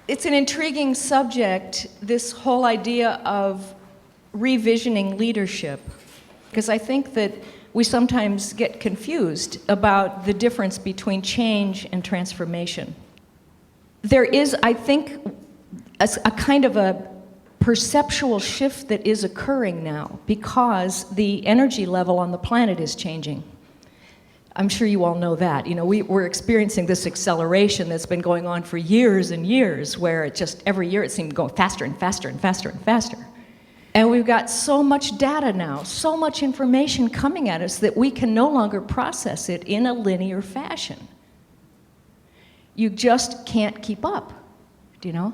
It's an intriguing subject, this whole idea of revisioning leadership, because I think that we sometimes get confused about the difference between change and transformation. There is, I think, a kind of a perceptual shift that is occurring now because the energy level on the planet is changing. I'm sure you all know that. You know, we're experiencing this acceleration that's been going on for years and years, where it just, every year it seemed to go faster and faster and faster and faster. And we've got so much data now, so much information coming at us that we can no longer process it in a linear fashion. You just can't keep up, you know?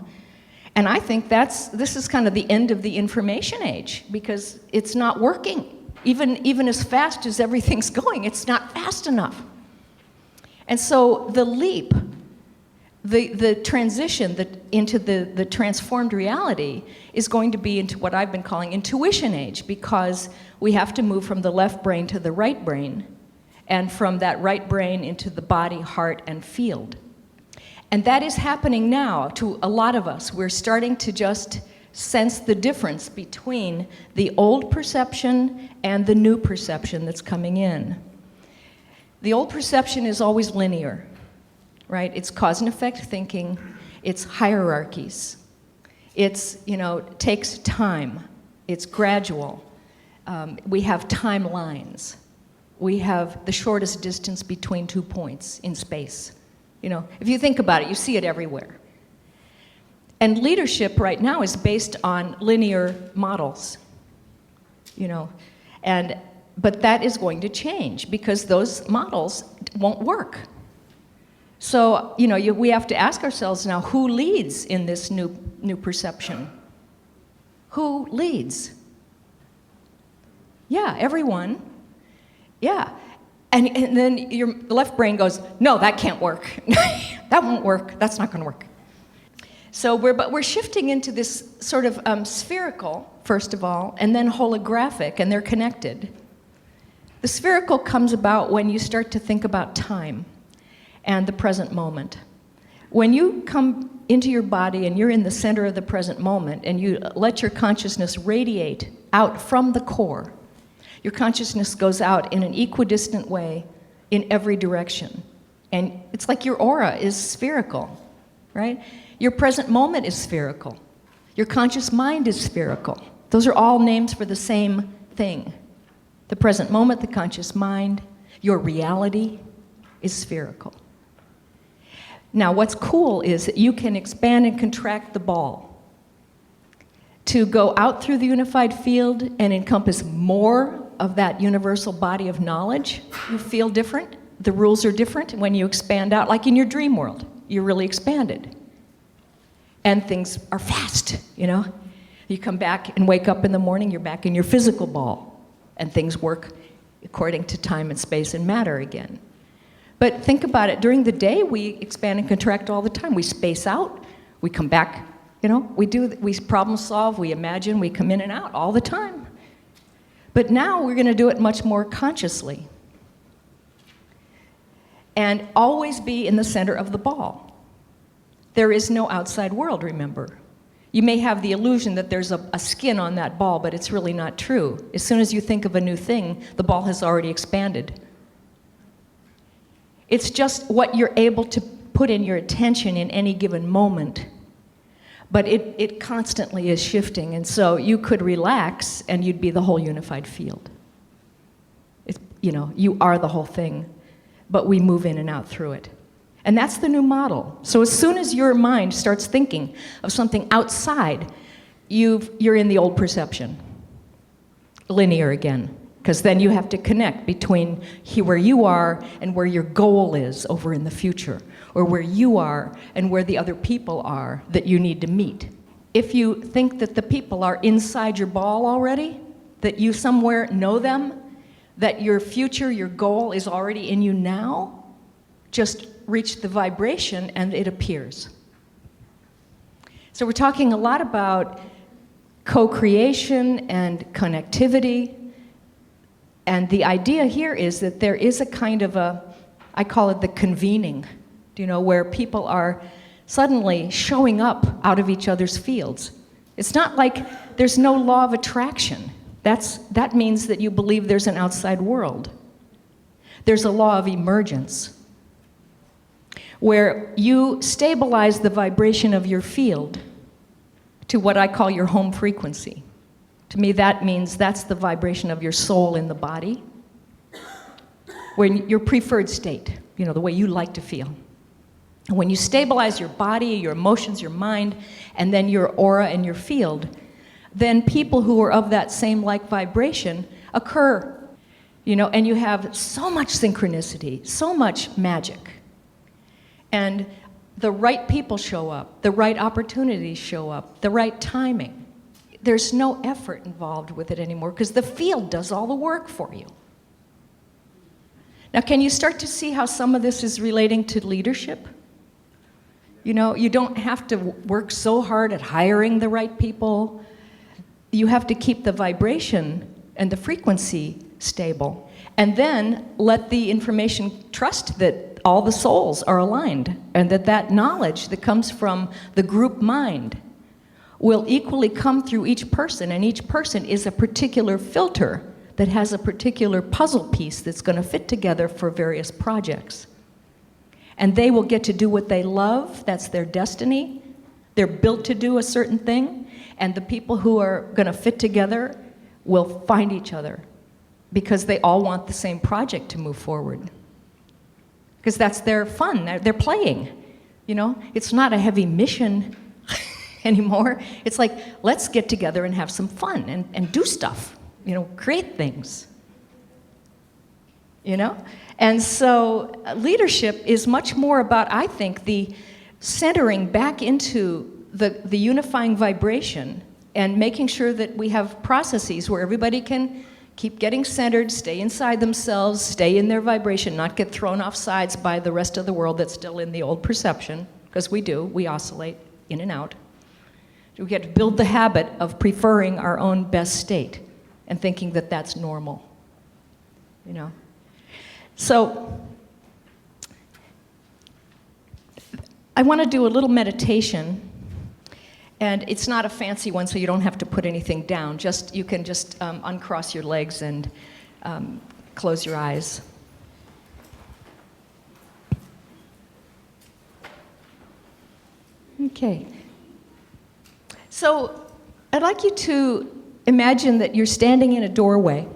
And I think this is kind of the end of the information age, because it's not working. Even as fast as everything's going, it's not fast enough. And so the leap, the transition into the transformed reality is going to be into what I've been calling intuition age, because we have to move from the left brain to the right brain, and from that right brain into the body, heart, and field. And that is happening now to a lot of us. We're starting to just sense the difference between the old perception and the new perception that's coming in. The old perception is always linear, right? It's cause and effect thinking, it's hierarchies. It's, you know, takes time, it's gradual. We have timelines. We have the shortest distance between 2 points in space. You know, if you think about it, you see it everywhere. And leadership right now is based on linear models, you know, but that is going to change because those models won't work. So, you know, we have to ask ourselves now, who leads in this new perception? Who leads? Yeah, everyone. Yeah. And then your left brain goes, no, that can't work. That won't work. That's not going to work. So we're shifting into this sort of spherical, first of all, and then holographic, and they're connected. The spherical comes about when you start to think about time and the present moment. When you come into your body and you're in the center of the present moment and you let your consciousness radiate out from the core, your consciousness goes out in an equidistant way in every direction. And it's like your aura is spherical, right? Your present moment is spherical. Your conscious mind is spherical. Those are all names for the same thing. The present moment, the conscious mind, your reality is spherical. Now, what's cool is that you can expand and contract the ball to go out through the unified field and encompass more of that universal body of knowledge. You feel different. The rules are different when you expand out, like in your dream world. You're really expanded. And things are fast, you know? You come back and wake up in the morning, you're back in your physical ball, and things work according to time and space and matter again. But think about it, during the day, we expand and contract all the time. We space out, we come back, you know? We problem solve, we imagine, we come in and out all the time. But now we're going to do it much more consciously. And always be in the center of the ball. There is no outside world, remember. You may have the illusion that there's a skin on that ball, but it's really not true. As soon as you think of a new thing, the ball has already expanded. It's just what you're able to put in your attention in any given moment. But it constantly is shifting, and so you could relax and you'd be the whole unified field. You know, you are the whole thing, but we move in and out through it. And that's the new model. So as soon as your mind starts thinking of something outside, you're in the old perception, linear again, because then you have to connect between where you are and where your goal is over in the future, or where you are and where the other people are that you need to meet. If you think that the people are inside your ball already, that you somewhere know them, that your future, your goal is already in you now, just reach the vibration and it appears. So we're talking a lot about co-creation and connectivity. And the idea here is that there is a kind of I call it the convening, you know, where people are suddenly showing up out of each other's fields. It's not like there's no law of attraction. That means that you believe there's an outside world. There's a law of emergence, where you stabilize the vibration of your field to what I call your home frequency. To me, that means that's the vibration of your soul in the body, when your preferred state, the way you like to feel. And when you stabilize your body, your emotions, your mind, and then your aura and your field, then people who are of that same like vibration occur, and you have so much synchronicity, so much magic. And the right people show up, the right opportunities show up, the right timing. There's no effort involved with it anymore because the field does all the work for you. Now, can you start to see how some of this is relating to leadership? You don't have to work so hard at hiring the right people. You have to keep the vibration and the frequency stable, and then let the information trust that all the souls are aligned, and that knowledge that comes from the group mind will equally come through each person, and each person is a particular filter that has a particular puzzle piece that's going to fit together for various projects. And they will get to do what they love. That's their destiny. They're built to do a certain thing, and the people who are going to fit together will find each other because they all want the same project to move forward. Because that's their fun. They're playing. It's not a heavy mission anymore. It's like, let's get together and have some fun and do stuff, create things. And so leadership is much more about, I think, the centering back into the unifying vibration and making sure that we have processes where everybody can keep getting centered, stay inside themselves, stay in their vibration, not get thrown off sides by the rest of the world that's still in the old perception, because we oscillate in and out. We get to build the habit of preferring our own best state and thinking that that's normal, So I want to do a little meditation, and it's not a fancy one, so you don't have to put anything down. You can just uncross your legs and close your eyes. Okay. So I'd like you to imagine that you're standing in a doorway,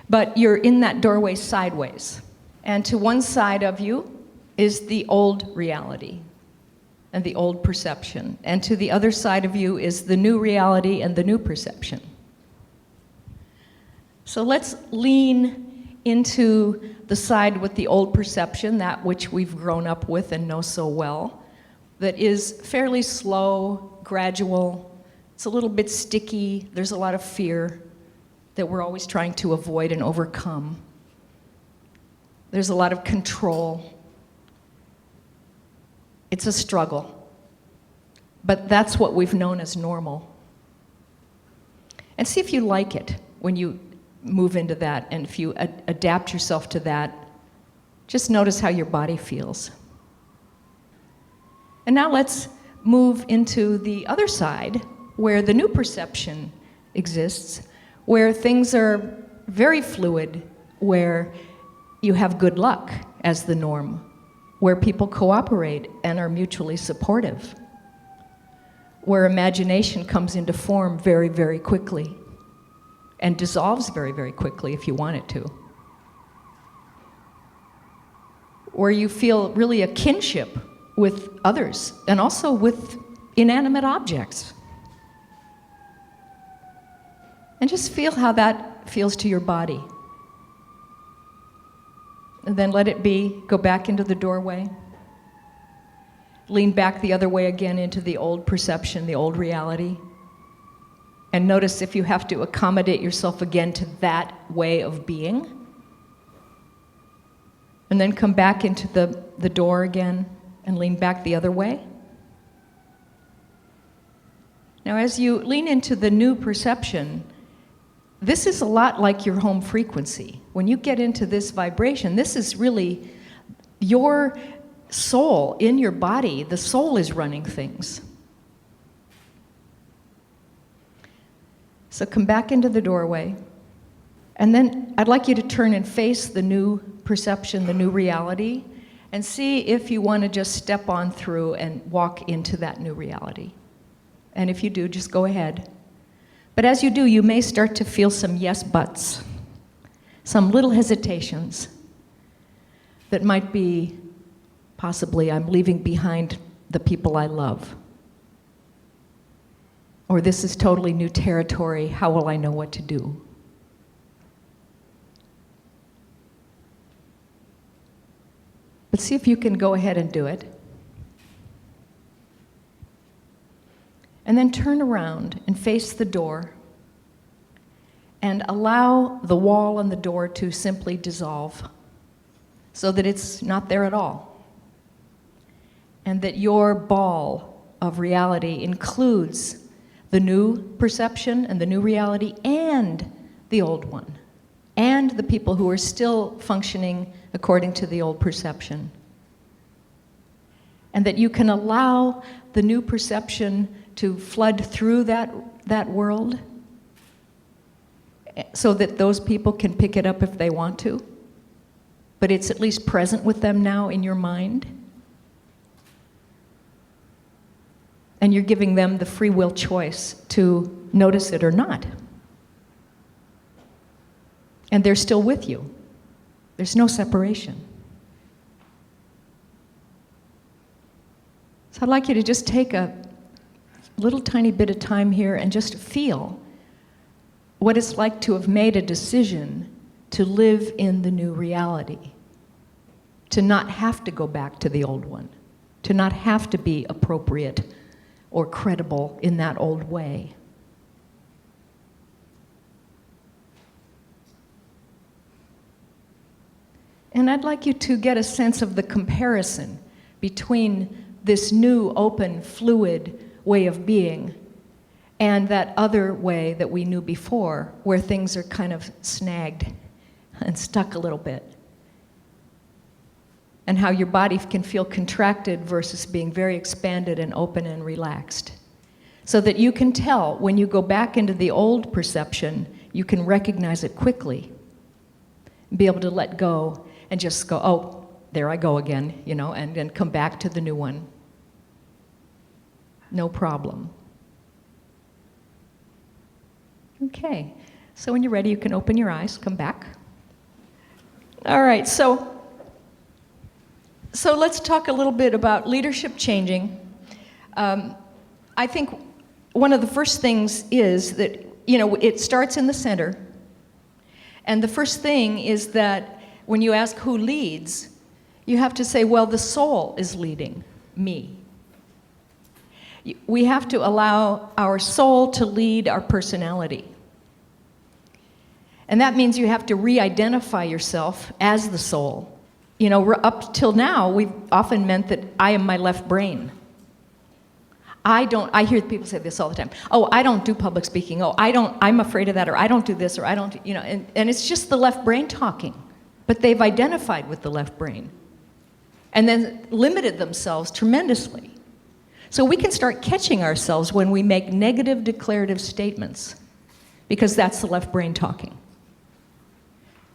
but you're in that doorway sideways. And to one side of you is the old reality and the old perception. And to the other side of you is the new reality and the new perception. So let's lean into the side with the old perception, that which we've grown up with and know so well, that is fairly slow, gradual. It's a little bit sticky. There's a lot of fear that we're always trying to avoid and overcome. There's a lot of control. It's a struggle. But that's what we've known as normal. And see if you like it when you move into that, and if you adapt yourself to that. Just notice how your body feels. And now let's move into the other side, where the new perception exists, where things are very fluid, where you have good luck as the norm, where people cooperate and are mutually supportive, where imagination comes into form very, very quickly and dissolves very, very quickly if you want it to, where you feel really a kinship with others and also with inanimate objects. And just feel how that feels to your body. And then let it be. Go back into the doorway. Lean back the other way again into the old perception, the old reality. And notice if you have to accommodate yourself again to that way of being. And then come back into the door again and lean back the other way. Now, as you lean into the new perception, this is a lot like your home frequency. When you get into this vibration, this is really your soul in your body. The soul is running things. So come back into the doorway. And then I'd like you to turn and face the new perception, the new reality, and see if you want to just step on through and walk into that new reality. And if you do, just go ahead. But as you do, you may start to feel some yes buts, some little hesitations that might be possibly, I'm leaving behind the people I love. Or this is totally new territory, how will I know what to do? But see if you can go ahead and do it. And then turn around and face the door and allow the wall and the door to simply dissolve so that it's not there at all. And that your ball of reality includes the new perception and the new reality and the old one, and the people who are still functioning according to the old perception. And that you can allow the new perception to flood through that world so that those people can pick it up if they want to, but it's at least present with them now in your mind. And you're giving them the free will choice to notice it or not. And they're still with you. There's no separation. So I'd like you to just take a little tiny bit of time here and just feel what it's like to have made a decision to live in the new reality, to not have to go back to the old one, to not have to be appropriate or credible in that old way. And I'd like you to get a sense of the comparison between this new, open, fluid way of being and that other way that we knew before, where things are kind of snagged and stuck a little bit. And how your body can feel contracted versus being very expanded and open and relaxed. So that you can tell when you go back into the old perception, you can recognize it quickly. Be able to let go and just go, oh, there I go again, and then come back to the new one. No problem. Okay, so when you're ready, you can open your eyes, come back. All right, so let's talk a little bit about leadership changing. I think one of the first things is that, it starts in the center. And the first thing is that when you ask who leads, you have to say, well, the soul is leading me. We have to allow our soul to lead our personality. And that means you have to re-identify yourself as the soul. Up till now, we've often meant that I am my left brain. I hear people say this all the time. Oh, I don't do public speaking. Oh, I'm afraid of that, or I don't do this, or I don't, and it's just the left brain talking. But they've identified with the left brain and then limited themselves tremendously. So we can start catching ourselves when we make negative declarative statements, because that's the left brain talking.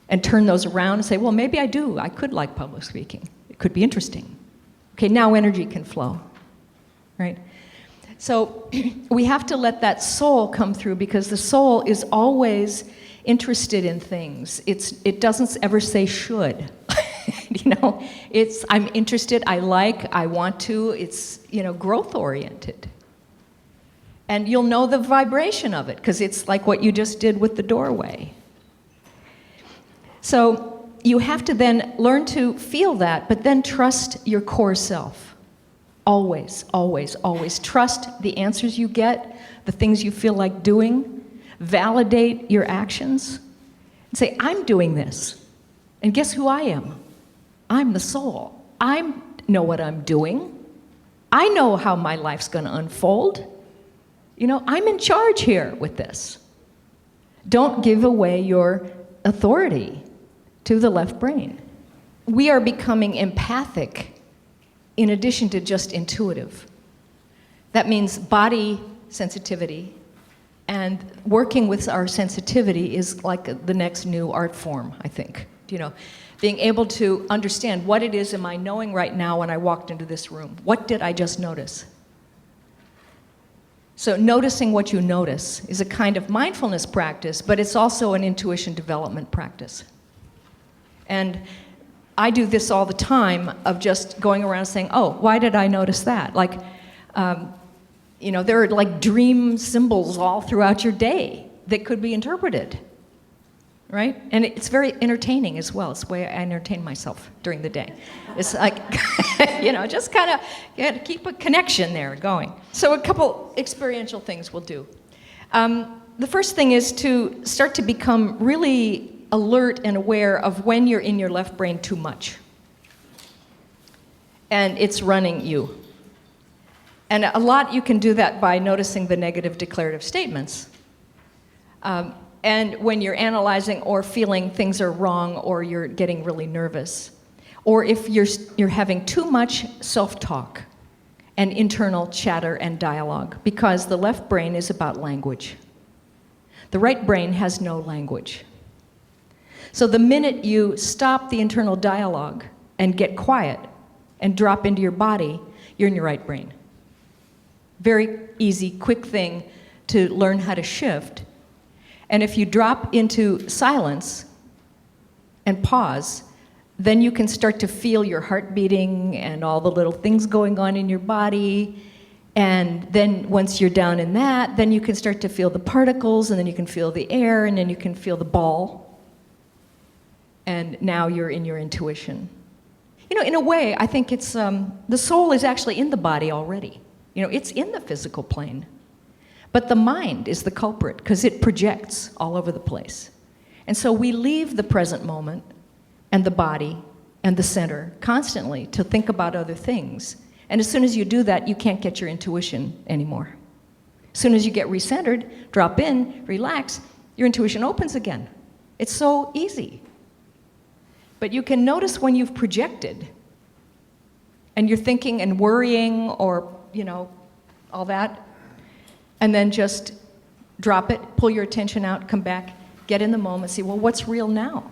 And turn those around and say, well, maybe I could like public speaking. It could be interesting. Okay, now energy can flow, right? So we have to let that soul come through, because the soul is always interested in things. It doesn't ever say should. It's I'm interested, I want to, it's, growth oriented. And you'll know the vibration of it, because it's like what you just did with the doorway. So you have to then learn to feel that, but then trust your core self. Always, always, always. Trust the answers you get, the things you feel like doing. Validate your actions. And say, I'm doing this. And guess who I am? I'm the soul. I know what I'm doing. I know how my life's going to unfold. I'm in charge here with this. Don't give away your authority to the left brain. We are becoming empathic in addition to just intuitive. That means body sensitivity, and working with our sensitivity is like the next new art form, I think. You know, being able to understand what it is am I knowing right now when I walked into this room? What did I just notice? So noticing what you notice is a kind of mindfulness practice, but it's also an intuition development practice. And I do this all the time of just going around saying, oh, why did I notice that? Like, you know, there are like dream symbols all throughout your day that could be interpreted, right? And it's very entertaining as well. It's the way I entertain myself during the day. It's like, you know, just kind of keep a connection there going. So a couple experiential things we'll do. The first thing is to start to become really alert and aware of when you're in your left brain too much. And it's running you. And a lot you can do that by noticing the negative declarative statements. And when you're analyzing or feeling things are wrong or you're getting really nervous. Or if you're having too much self-talk and internal chatter and dialogue, because the left brain is about language. The right brain has no language. So the minute you stop the internal dialogue and get quiet and drop into your body, you're in your right brain. Very easy, quick thing to learn how to shift. And if you drop into silence and pause, then you can start to feel your heart beating and all the little things going on in your body. And then once you're down in that, then you can start to feel the particles, and then you can feel the air, and then you can feel the ball. And now you're in your intuition. You know, in a way, I think it's, the soul is actually in the body already. You know, it's in the physical plane. But the mind is the culprit, because it projects all over the place. And so we leave the present moment and the body and the center constantly to think about other things. And as soon as you do that, you can't get your intuition anymore. As soon as you get recentered, drop in, relax, your intuition opens again. It's so easy. But you can notice when you've projected and you're thinking and worrying or, you know, all that, and then just drop it, pull your attention out, come back, get in the moment, see, well, what's real now?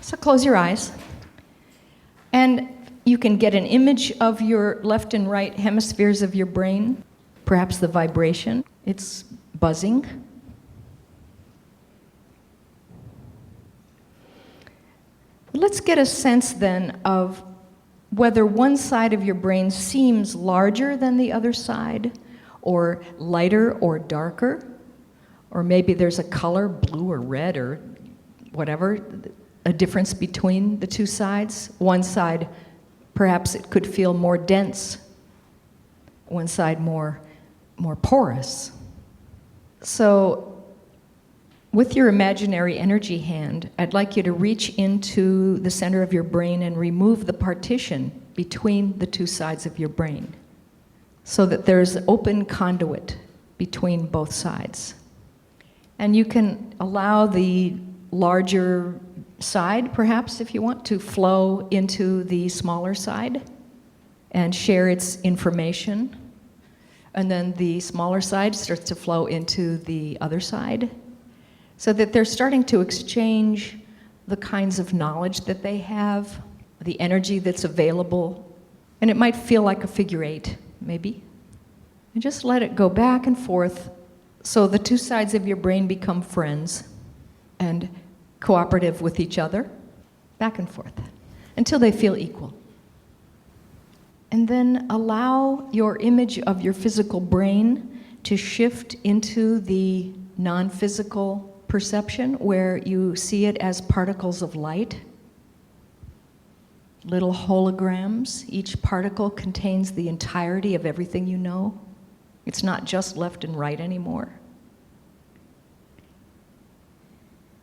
So close your eyes. And you can get an image of your left and right hemispheres of your brain, perhaps the vibration. It's buzzing. Let's get a sense then of whether one side of your brain seems larger than the other side, or lighter or darker, or maybe there's a color, blue or red or whatever, a difference between the two sides. One side, perhaps it could feel more dense. One side more porous. So with your imaginary energy hand, I'd like you to reach into the center of your brain and remove the partition between the two sides of your brain, so that there's open conduit between both sides. And you can allow the larger side, perhaps, if you want, to flow into the smaller side and share its information. And then the smaller side starts to flow into the other side, so that they're starting to exchange the kinds of knowledge that they have, the energy that's available. And it might feel like a figure eight, maybe. And just let it go back and forth so the two sides of your brain become friends and cooperative with each other, back and forth, until they feel equal. And then allow your image of your physical brain to shift into the non-physical perception, where you see it as particles of light, little holograms. Each particle contains the entirety of everything you know. It's not just left and right anymore.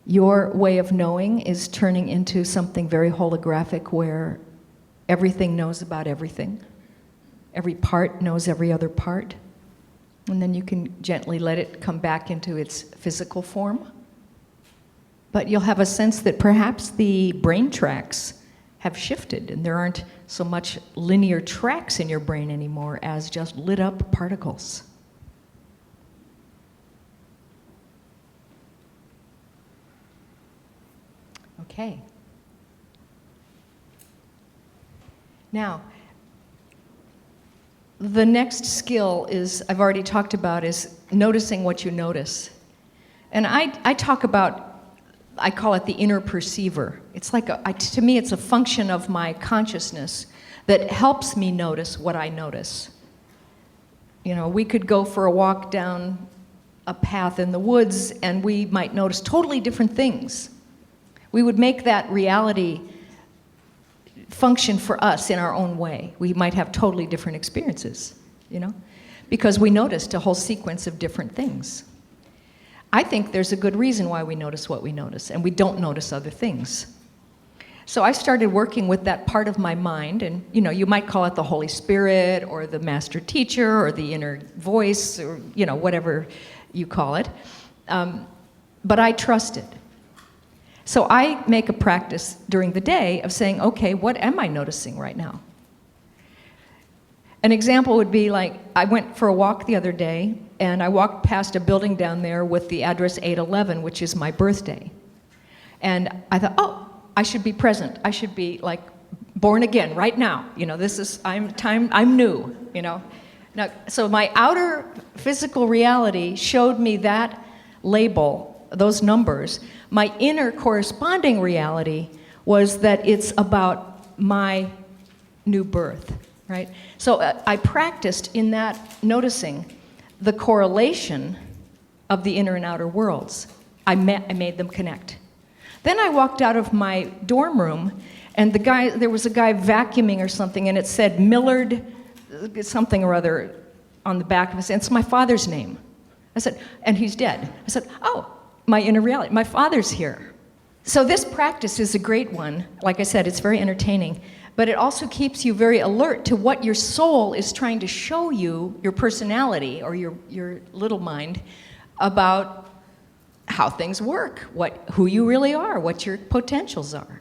Your way of knowing is turning into something very holographic, where everything knows about everything. Every part knows every other part. And then you can gently let it come back into its physical form. But you'll have a sense that perhaps the brain tracks have shifted, and there aren't so much linear tracks in your brain anymore as just lit up particles. Okay. Now, the next skill is, I've already talked about, is noticing what you notice. And I talk about, I call it the inner perceiver. It's like, to me, it's a function of my consciousness that helps me notice what I notice. You know, we could go for a walk down a path in the woods and we might notice totally different things. We would make that reality function for us in our own way. We might have totally different experiences, you know, because we noticed a whole sequence of different things. I think there's a good reason why we notice what we notice, and we don't notice other things. So I started working with that part of my mind, and you know, you might call it the Holy Spirit, or the master teacher, or the inner voice, or you know, whatever you call it. But I trust it. So I make a practice during the day of saying, okay, what am I noticing right now? An example would be like, I went for a walk the other day, and I walked past a building down there with the address 811, which is my birthday. And I thought, oh, I should be present. I should be like born again right now. You know, I'm new, you know. Now, so my outer physical reality showed me that label, those numbers. My inner corresponding reality was that it's about my new birth, right? So I practiced in that noticing the correlation of the inner and outer worlds. I made them connect. Then I walked out of my dorm room, and there was a guy vacuuming or something, and it said Millard something or other on the back of his, and it's my father's name. I said, and he's dead. I said, oh, my inner reality, my father's here. So this practice is a great one. Like I said, it's very entertaining, but it also keeps you very alert to what your soul is trying to show you, your personality or your little mind, about how things work, who you really are, what your potentials are.